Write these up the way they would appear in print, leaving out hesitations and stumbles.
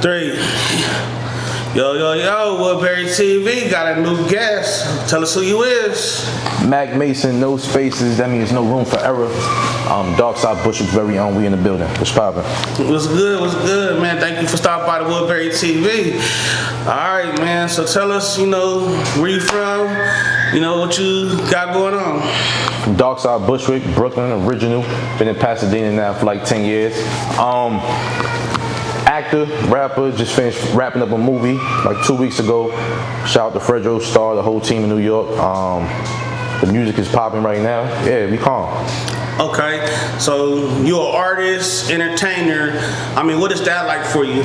3. Yo, Woodberrytv got a new guest. Tell us who you is. MackMason, no spaces, that means no room for error. Dark Side Bushwick's very own, we in the building. What's poppin'? What's good, man? Thank you for stopping by the Woodberrytv. Alright, man, so tell us, where you from, what you got going on. From Dark Side Bushwick, Brooklyn, original. Been in Pasadena now for like 10 years. Actor, rapper, just finished wrapping up a movie like 2 weeks ago. Shout out to Fredo, Starr, the whole team in New York. The music is popping right now. Yeah, we calm. Okay, so you're an artist, entertainer. I mean, what is that like for you?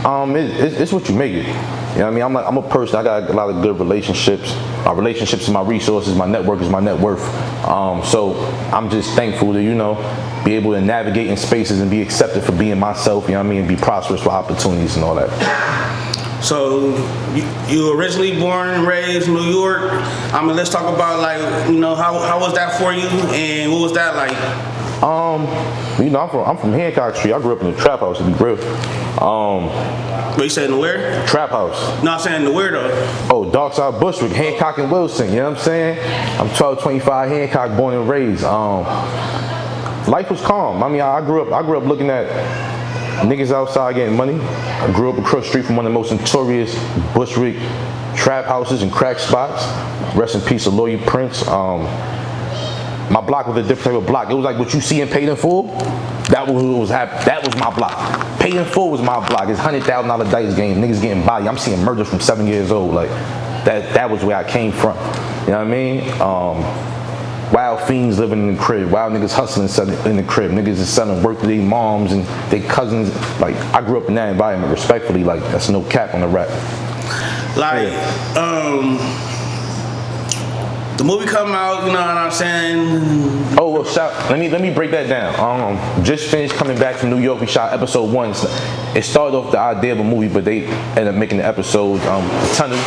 It's what you make it. You know what I mean? I'm a person, I got a lot of good relationships. My relationships are my resources, my network is my net worth. So I'm just thankful to, be able to navigate in spaces and be accepted for being myself, and be prosperous for opportunities and all that. So you originally born and raised in New York. Let's talk about how was that for you and what was that like? I'm from Hancock Street. I grew up in the trap house, to be real. What you saying, the where? Trap house. No, I'm saying the where though? Oh, Dark Side Bushwick, Hancock and Wilson, you know what I'm saying? I'm 1225 Hancock, born and raised. Life was calm. I grew up looking at niggas outside getting money. I grew up across the street from one of the most notorious Bushwick trap houses and crack spots. Rest in peace, Lawyer Prince. My block was a different type of block. It was like what you see in Paid in Full. That was my block. Paid in Full was my block. It's $100,000 dice game. Niggas getting body. I'm seeing murder from 7 years old. Like that was where I came from. You know what I mean? Wild fiends living in the crib. Wild niggas hustling in the crib. Niggas is selling work to their moms and their cousins. Like I grew up in that environment. Respectfully, like that's no cap on the rap. The movie come out, you know what I'm saying? Oh well, let me break that down. Just finished coming back from New York. We shot episode 1. It started off the idea of a movie, but they ended up making the episode. The Tunnel,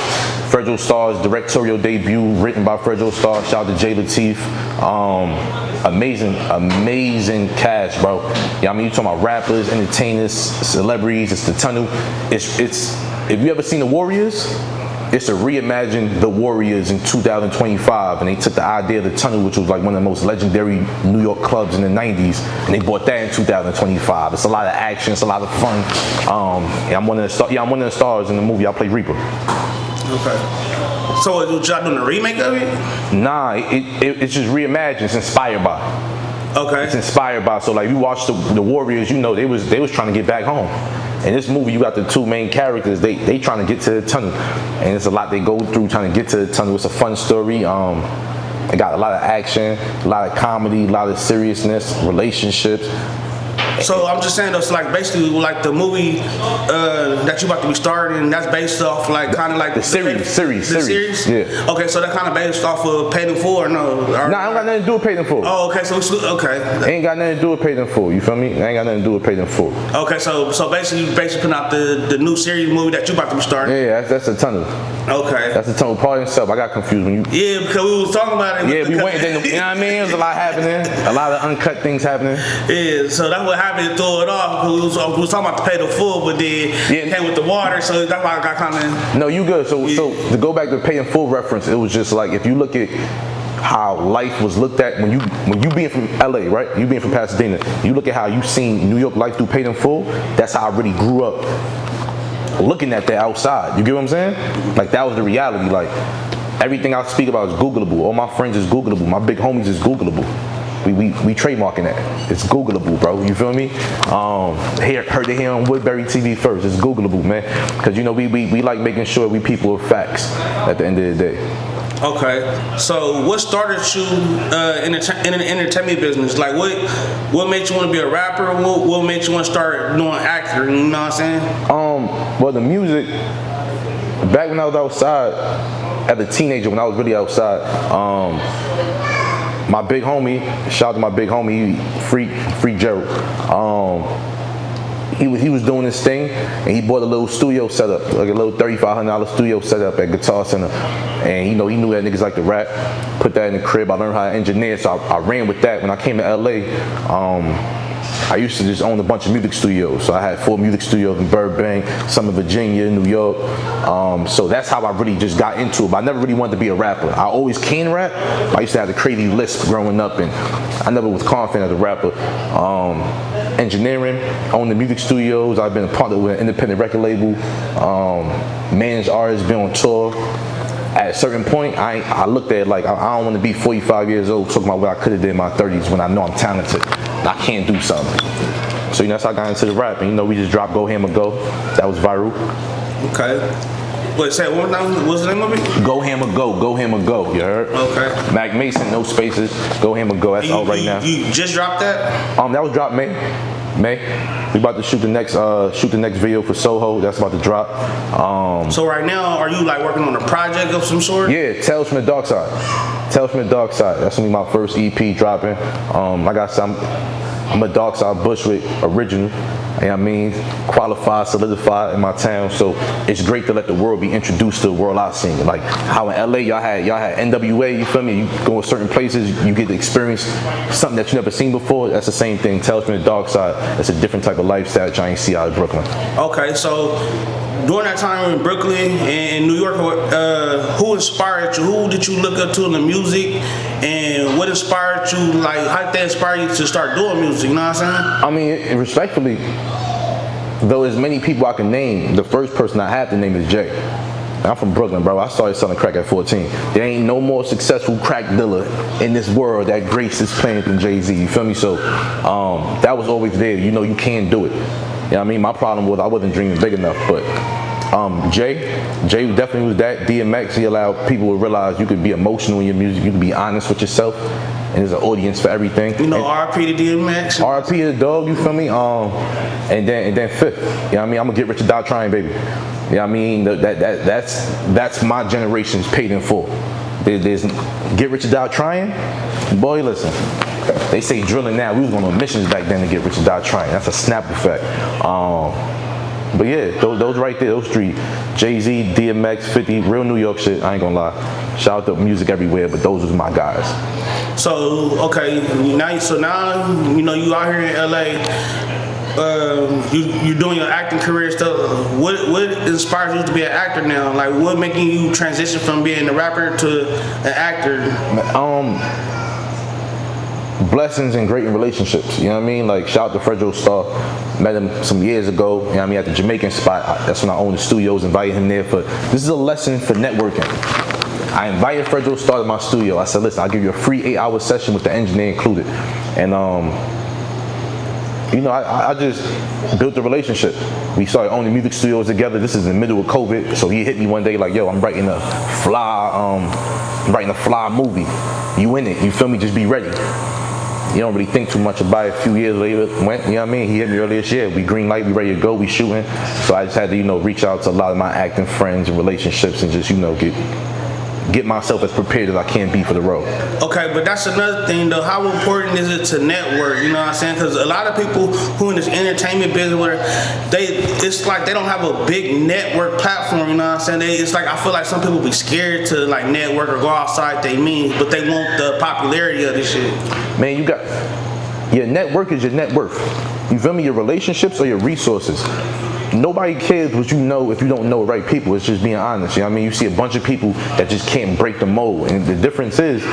Fredo Starr's directorial debut, written by Fredo Starr. Shout out to Jay Lateef. Amazing cast, bro. Yeah, you talking about rappers, entertainers, celebrities. It's The Tunnel. It's if you ever seen The Warriors, it's a reimagine The Warriors in 2025, and they took the idea of The Tunnel, which was like one of the most legendary New York clubs in the 90s, and they brought that in 2025. It's a lot of action, it's a lot of fun. I'm one of the stars in the movie. I play Reaper. Okay. So y'all doing a remake of it? Nah, it's just reimagined. It's inspired by. Okay. It's inspired by. So like you watch the Warriors, they was trying to get back home. In this movie, you got the two main characters. They trying to get to the tunnel, and it's a lot they go through trying to get to the tunnel. It's a fun story. It got a lot of action, a lot of comedy, a lot of seriousness, relationships. So I'm just saying, though, like basically like the movie that you about to be starting, that's based off like kind of like the series. Yeah. Okay, so that kind of based off of Paid in Full or no? Nah, I ain't got nothing to do with Paid in Full. Oh, okay, so okay. Ain't got nothing to do with Paid in Full. You feel me? Ain't got nothing to do with Paid in Full. Okay, so basically putting out the new series movie that you about to be starting. Yeah, that's The Tunnel. Okay. That's The Tunnel. Part itself. I got confused when you. Yeah, because we was talking about it. Yeah, we went. You know what I mean? There's a lot happening. A lot of uncut things happening. Yeah, so that's what happened to throw it off. We was talking about the Paid in Full, but then it came with the water, so that's why I got kind of. No, you good. So to go back to the Paid in Full reference, it was just like if you look at how life was looked at when you being from LA, right? You being from Pasadena, you look at how you seen New York life through Paid in Full. That's how I really grew up looking at that outside. You get what I'm saying? Like that was the reality. Like everything I speak about is Googleable. All my friends is Googleable. My big homies is Googleable. We trademarking that. It's Googleable, bro. You feel me? Heard it here on Woodberrytv first. It's Googleable, man. Because we like making sure we people are facts at the end of the day. Okay, so what started you in the entertainment business? Like what made you want to be a rapper? What made you want to start doing acting? You know what I'm saying? Well, the music. Back when I was outside, as a teenager, when I was really outside, my big homie, shout out to my big homie, Free Gerald. He was doing this thing, and he bought a little studio setup, like a little $3,500 studio setup at Guitar Center. And he knew that niggas like to rap. Put that in the crib. I learned how to engineer, so I ran with that. When I came to LA, I used to just own a bunch of music studios. So I had 4 music studios in Burbank, some in Virginia, New York. So that's how I really just got into it. But I never really wanted to be a rapper. I always can rap. I used to have the crazy lisp growing up, and I never was confident as a rapper. Engineering, owned the music studios. I've been a partner with an independent record label. Managed artists, been on tour. At a certain point, I looked at it like, I don't want to be 45 years old talking about what I could have did in my 30s when I know I'm talented. I can do something. So, that's how I got into the rapping. We just dropped Go Hammer Go. That was viral. Okay. Wait, say what now? What's the name of it? Go Hammer Go. Go Hammer Go. You heard? Okay. MackMason, no spaces. Go Hammer Go. That's out right now. You just dropped that? That was dropped May. We about to shoot the next video for Soho. That's about to drop. So right now, are you like working on a project of some sort? Yeah, Tales from the Dark Side. Tales from the Dark Side. That's gonna be my first EP dropping. Like I said, I'm a Dark Side Bushwick original. Qualified, solidified in my town. So it's great to let the world be introduced to the world I've seen. Like how in LA y'all had NWA, you feel me? You go to certain places, you get to experience something that you never seen before. That's the same thing. Tales from the Dark Side. It's a different type of lifestyle that you ain't see out of Brooklyn. Okay, so during that time in Brooklyn and New York, who inspired you? Who did you look up to in the music? And what inspired you? Like, how did that inspire you to start doing music? You know what I'm saying? Respectfully, though as many people I can name, the first person I have to name is Jay. I'm from Brooklyn, bro. I started selling crack at 14. There ain't no more successful crack dealer in this world that graces planet than Jay-Z. You feel me? So that was always there. You can do it. My problem was I wasn't dreaming big enough, but Jay definitely was that. DMX, he allowed people to realize you could be emotional in your music, you can be honest with yourself, and there's an audience for everything. RP to DMX. RP to the dog, you feel me? And then fifth, I'm gonna get rich or die trying, baby. That's my generation's paid in full. There's get rich or die trying. Boy, listen. They say drilling now. We was going on missions back then to get rich or die trying. That's a snap effect. But yeah, those right there, those three, Jay-Z, DMX, 50, real New York shit. I ain't gonna lie. Shout out to music everywhere, but those was my guys. So okay, now you out here in LA. You doing your acting career stuff. What inspires you to be an actor now? Like, what making you transition from being a rapper to an actor? Blessings and great relationships. Like, shout out to Fredo, Starr. Met him some years ago. At the Jamaican spot. That's when I owned the studios. Invited him there this is a lesson for networking. I invited Fredo, Starr to my studio. I said, listen, I'll give you a free 8-hour session with the engineer included. And I just built a relationship. We started owning music studios together. This is in the middle of COVID, so he hit me one day like, yo, I'm writing a fly movie. You in it? You feel me? Just be ready. You don't really think too much about it. A few years later, he hit me earlier this year. We green light, we ready to go, we shooting. So I just had to, reach out to a lot of my acting friends and relationships and just, get myself as prepared as I can be for the role. Okay, but that's another thing though. How important is it to network? You know what I'm saying? Because a lot of people who in this entertainment business, it's like they don't have a big network platform. You know what I'm saying? It's like I feel like some people be scared to like network or go outside their means, but they want the popularity of this shit. Man, your network is your net worth. You feel me? Your relationships are your resources. Nobody cares what you know if you don't know the right people. It's just being honest. You see a bunch of people that just can't break the mold. And the difference is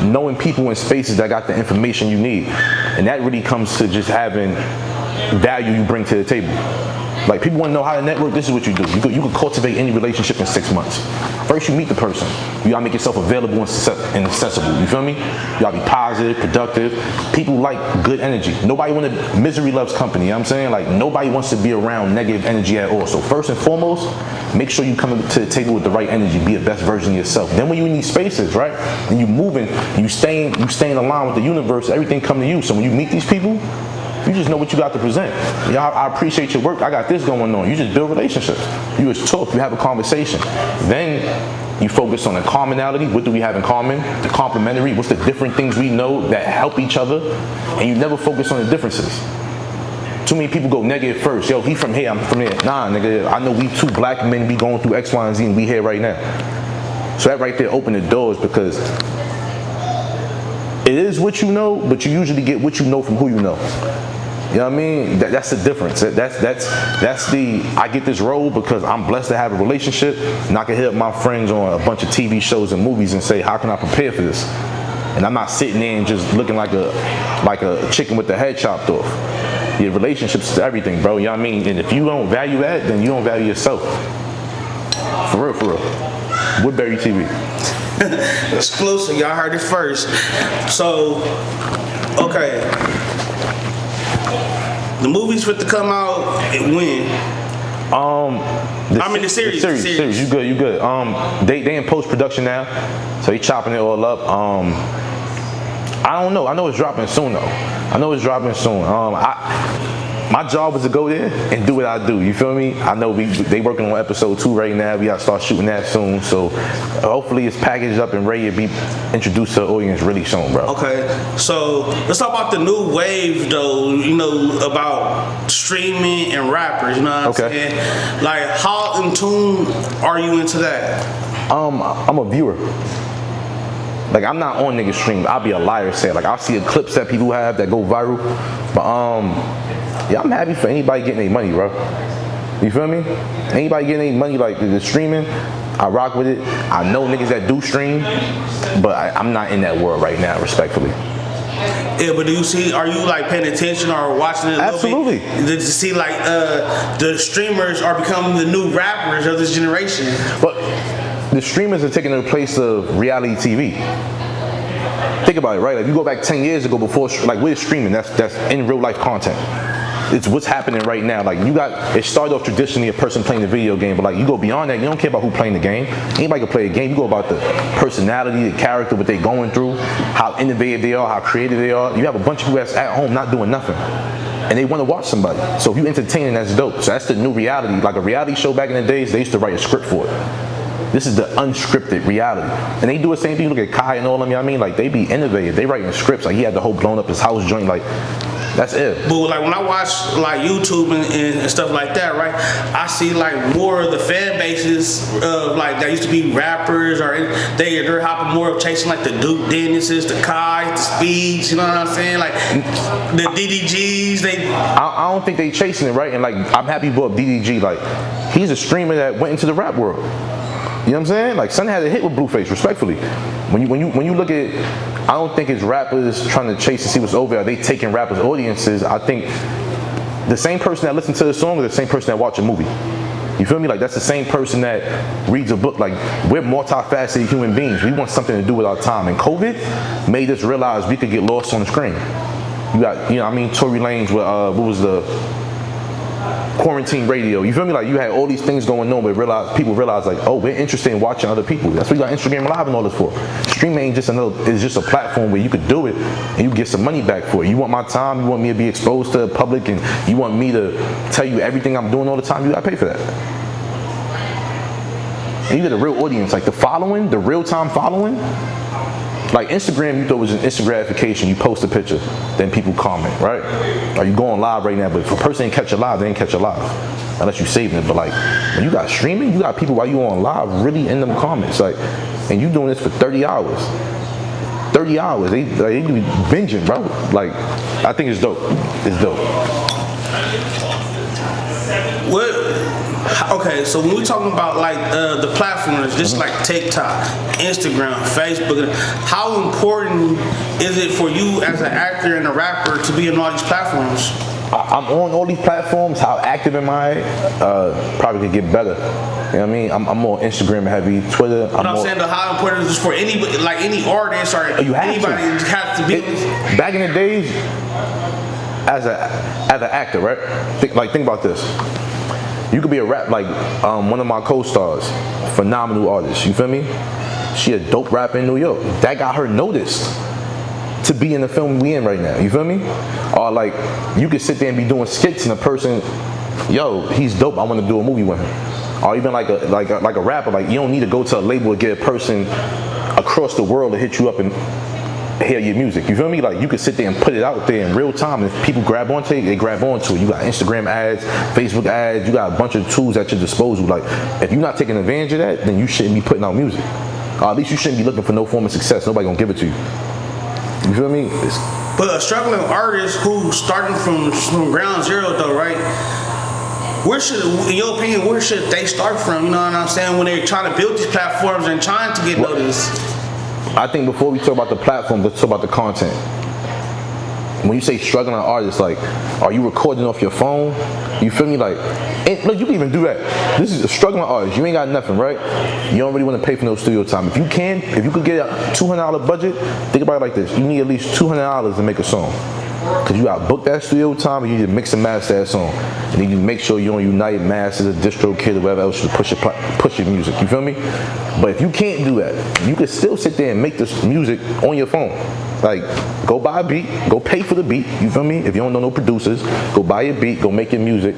knowing people in spaces that got the information you need. And that really comes to just having value you bring to the table. Like, people want to know how to network. This is what you do. You can cultivate any relationship in 6 months. First, you meet the person. You gotta make yourself available and accessible. You feel me? You gotta be positive, productive. People like good energy. Misery loves company. You know what I'm saying? Like, nobody wants to be around negative energy at all. So first and foremost, make sure you come to the table with the right energy. Be the best version of yourself. Then when you in these spaces, right, and you moving, you staying aligned with the universe, everything come to you. So when you meet these people, you just know what you got to present. I appreciate your work. I got this going on. You just build relationships. You just talk. You have a conversation. Then you focus on the commonality. What do we have in common? The complementary. What's the different things we know that help each other? And you never focus on the differences. Too many people go negative first. Yo, he from here, I'm from here. Nah, nigga, I know we two black men, we going through X, Y, and Z, and we here right now. So that right there opened the doors, because it is what you know, but you usually get what you know from who you know. You know what I mean? That's the difference. That's the, I get this role because I'm blessed to have a relationship, and I can hit up my friends on a bunch of TV shows and movies and say, how can I prepare for this? And I'm not sitting there and just looking like a chicken with the head chopped off. Your relationships is everything, bro. You know what I mean? And if you don't value that, then you don't value yourself. For real, for real. Woodberrytv. Exclusive, y'all heard it first. So, okay. The movie's fit to come out when? The series. The series. You good. They in post-production now, so they chopping it all up. I don't know. I know it's dropping soon though. My job is to go there and do what I do. You feel me? I know they working on episode 2 right now. We gotta start shooting that soon. So hopefully it's packaged up and ready to be introduced to the audience really soon, bro. Okay. So let's talk about the new wave though, you know, about streaming and rappers, you know what I'm saying? Like, how in tune are you into that? I'm a viewer. Like, I'm not on niggas stream. I'll be a liar saying, like, I'll see the clips that people have that go viral. But yeah, I'm happy for anybody getting their money, bro. You feel me? Anybody getting their money, like the streaming, I rock with it. I know niggas that do stream, but I'm not in that world right now, respectfully. Yeah, but are you like paying attention or watching it a Absolutely. little bit? To see like the streamers are becoming the new rappers of this generation. But the streamers are taking the place of reality TV. Think about it, right? Like, you go back 10 years ago before, like, we're streaming, that's in real life content. It's what's happening right now. Like, it started off traditionally a person playing the video game, but like, you go beyond that, you don't care about who playing the game. Anybody can play a game. You go about the personality, the character, what they're going through, how innovative they are, how creative they are. You have a bunch of people that's at home not doing nothing, and they want to watch somebody. So if you entertaining, that's dope. So that's the new reality. Like a reality show back in the days, they used to write a script for it. This is the unscripted reality. And they do the same thing. Look at Kai and all them, you know what I mean? Like, they be innovative. They writing scripts. Like, he had the whole blown up his house joint. Like, that's it. But like, when I watch like YouTube and stuff like that, right, I see like more of the fan bases of like that used to be rappers, or they're hopping more of chasing like the Duke Dennises, the Kai, the Speeds, you know what I'm saying? Like the DDGs, I don't think they chasing it, right? And like, I'm happy you brought up DDG. Like, he's a streamer that went into the rap world. You know what I'm saying? Like, Son had a hit with Blueface, respectfully. When you look at, I don't think it's rappers trying to chase and see what's over. Are they taking rappers' audiences? I think the same person that listens to the song is the same person that watch a movie. You feel me? Like, that's the same person that reads a book. Like, we're multifaceted human beings. We want something to do with our time. And COVID made us realize we could get lost on the screen. You got, you know what I mean, Tory Lanez with, what was the quarantine radio, you feel me? Like, you had all these things going on, but people realize like, oh, we're interested in watching other people. That's what you got Instagram Live and all this for. Streaming ain't just it's just a platform where you could do it and you get some money back for it. You want my time, you want me to be exposed to the public, and you want me to tell you everything I'm doing all the time, you gotta pay for that. And you get a real audience, like the following, the real-time following. Like Instagram, you thought it was an instant gratification. You post a picture, then people comment, right? Or you going live right now, but if a person ain't catch you live, they ain't catch you live. Unless you saving it. But like, when you got streaming, you got people while you on live really in them comments. Like, and you doing this for 30 hours. 30 hours, they do binging, bro. Like, I think it's dope. It's dope. Okay, so when we're talking about like the platforms, just like TikTok, Instagram, Facebook, how important is it for you as an actor and a rapper to be on all these platforms? I'm on all these platforms. How active am I? Probably could get better. You know what I mean? I'm more Instagram heavy, Twitter. But I'm saying how important is it for anybody, like any artist or anybody has to be. Back in the days, as an actor, right? Think about this. You could be a rap, like one of my co-stars, phenomenal artist, you feel me? She a dope rapper in New York. That got her noticed to be in the film we in right now, you feel me? Or like, you could sit there and be doing skits and a person, yo, he's dope, I want to do a movie with him. Or even like a rapper, like you don't need to go to a label to get a person across the world to hit you up and hear your music, you feel me? Like, you could sit there and put it out there in real time, and if people grab onto it, they grab onto it. You got Instagram ads, Facebook ads, you got a bunch of tools at your disposal. Like, if you're not taking advantage of that, then you shouldn't be putting out music. Or at least you shouldn't be looking for no form of success. Nobody gonna give it to you. You feel me? But a struggling artist who's starting from ground zero though, right? Where should, in your opinion, where should they start from? You know what I'm saying? When they're trying to build these platforms and trying to get noticed. I think before we talk about the platform, let's talk about the content. When you say struggling artist, like, are you recording off your phone? You feel me? Like, and look, you can even do that. This is a struggling artist. You ain't got nothing, right? You don't really want to pay for no studio time. If you could get a $200 budget, think about it like this. You need at least $200 to make a song. Because you got to book that studio time and you need to mix and master that song. And then you make sure you're on United Masters, a distro kid, or whatever else to push your music. You feel me? But if you can't do that, you can still sit there and make this music on your phone. Like, go buy a beat, go pay for the beat, you feel me? If you don't know no producers, go buy a beat, go make your music.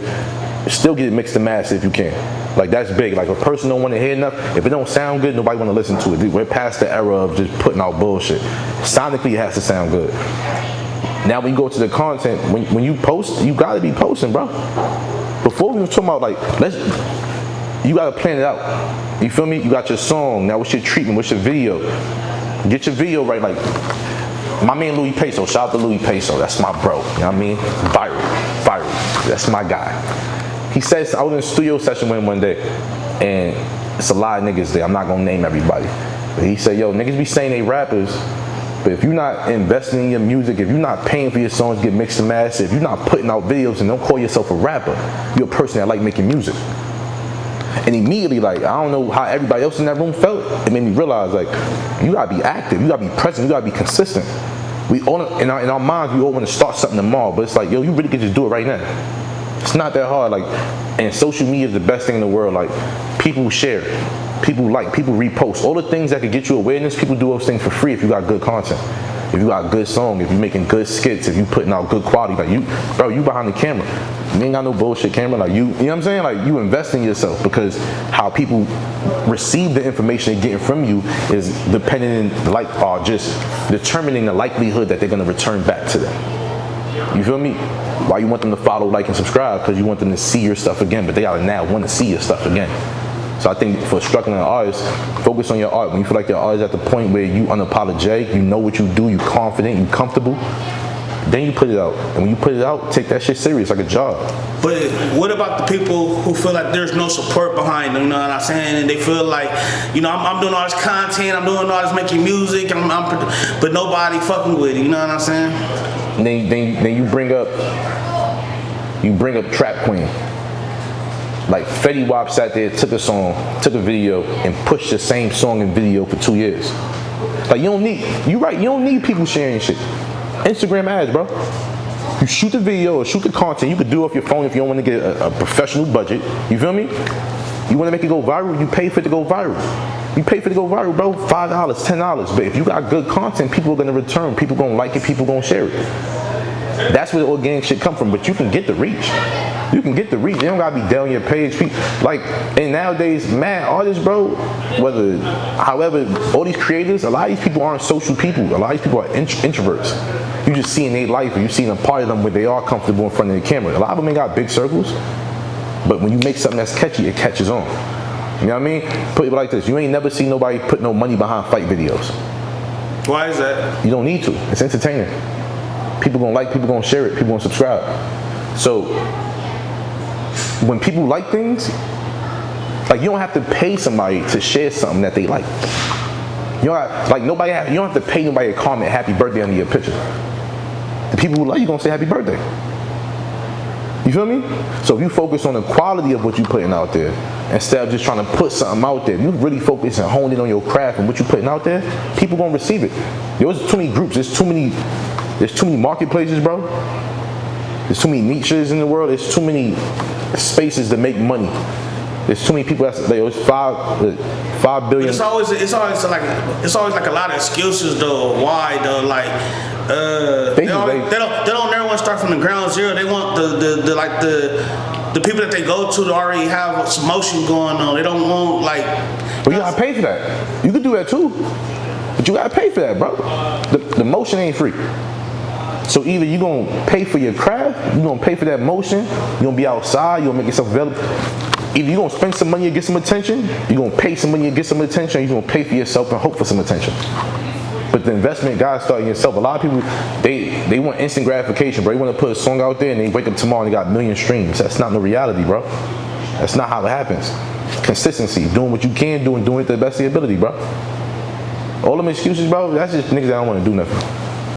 Still get it mixed and mastered if you can. Like, that's big. Like, if a person don't want to hear enough, if it don't sound good, nobody want to listen to it. We're past the era of just putting out bullshit. Sonically, it has to sound good. Now, when you go to the content, when you post, you gotta be posting, bro. Before we were talking about, like, you gotta plan it out. You feel me? You got your song. Now, what's your treatment? What's your video? Get your video right. Like, my man Louis Peso, shout out to Louis Peso. That's my bro. You know what I mean? Viral. That's my guy. He says, I was in a studio session with him one day, and it's a lot of niggas there. I'm not gonna name everybody. But he said, yo, niggas be saying they rappers, but if you're not investing in your music, if you're not paying for your songs to get mixed and mastered, if you're not putting out videos and don't call yourself a rapper, you're a person that like making music. And immediately, like, I don't know how everybody else in that room felt. It made me realize, like, you gotta be active, you gotta be present, you gotta be consistent. We all, in our minds, we all want to start something tomorrow, but it's like, yo, you really can just do it right now. It's not that hard. Like, and social media is the best thing in the world. Like, people share, people like, people repost. All the things that could get you awareness, people do those things for free if you got good content. If you got good song, if you making good skits, if you putting out good quality, like you behind the camera. You ain't got no bullshit camera, like you know what I'm saying? Like, you invest in yourself, because how people receive the information they're getting from you is depending in, like, just determining the likelihood that they're gonna return back to them. You feel me? Why you want them to follow, like, and subscribe? Because you want them to see your stuff again, but they gotta now want to see your stuff again. So I think for struggling artists, focus on your art. When you feel like your art is at the point where you unapologetic, you know what you do, you confident, you comfortable, then you put it out. And when you put it out, take that shit serious, like a job. But what about the people who feel like there's no support behind them, you know what I'm saying? And they feel like, you know, I'm doing all this content, I'm doing all this making music, but nobody fucking with it, you know what I'm saying? And then you bring up Trap Queen. Like, Fetty Wap sat there, took a song, took a video, and pushed the same song and video for 2 years. Like, you don't need people sharing shit. Instagram ads, bro. You shoot the video or shoot the content, you could do it off your phone if you don't want to get a professional budget. You feel me? You want to make it go viral, you pay for it to go viral. You pay for it to go viral, bro, $5, $10. But if you got good content, people are going to return. People going to like it, people going to share it. That's where the organic shit come from, but you can get the reach. You can get the reach. You don't gotta be down your page. Like, and nowadays, mad artists, bro, however, all these creators, a lot of these people aren't social people. A lot of these people are introverts. You just see in their life, or you see in a part of them where they are comfortable in front of the camera. A lot of them ain't got big circles, but when you make something that's catchy, it catches on. You know what I mean? Put it like this: you ain't never seen nobody put no money behind fight videos. Why is that? You don't need to. It's entertaining. People gonna like, people gonna share it, people gonna subscribe. So when people like things, like, you don't have to pay somebody to share something that they like. You don't have to pay nobody to comment happy birthday under your picture. The people who like you gonna say happy birthday. You feel me? So if you focus on the quality of what you're putting out there, instead of just trying to put something out there, you really focus and hone in on your craft and what you're putting out there, people gonna receive it. There's too many groups, there's too many marketplaces, bro. There's too many niches in the world. There's too many spaces to make money. There's too many people. It's 5 billion. It's always like a lot of excuses though. Why though? Like they don't never want to start from the ground zero. They want the people that they go to already have some motion going on. They don't want like. But you gotta pay for that. You could do that too, but you gotta pay for that, bro. The motion ain't free. So either you're going to pay for your craft, you're going to pay for that motion, you're going to be outside, you're going to make yourself available. Either you're going to spend some money and get some attention, you're going to pay some money and get some attention, or you're going to pay for yourself and hope for some attention. But the investment, guys, start in yourself. A lot of people, they want instant gratification, bro. They want to put a song out there and they wake up tomorrow and they got 1 million streams. That's not the reality, bro. That's not how it happens. Consistency, doing what you can do and doing it to the best of your ability, bro. All them excuses, bro, that's just niggas that don't want to do nothing.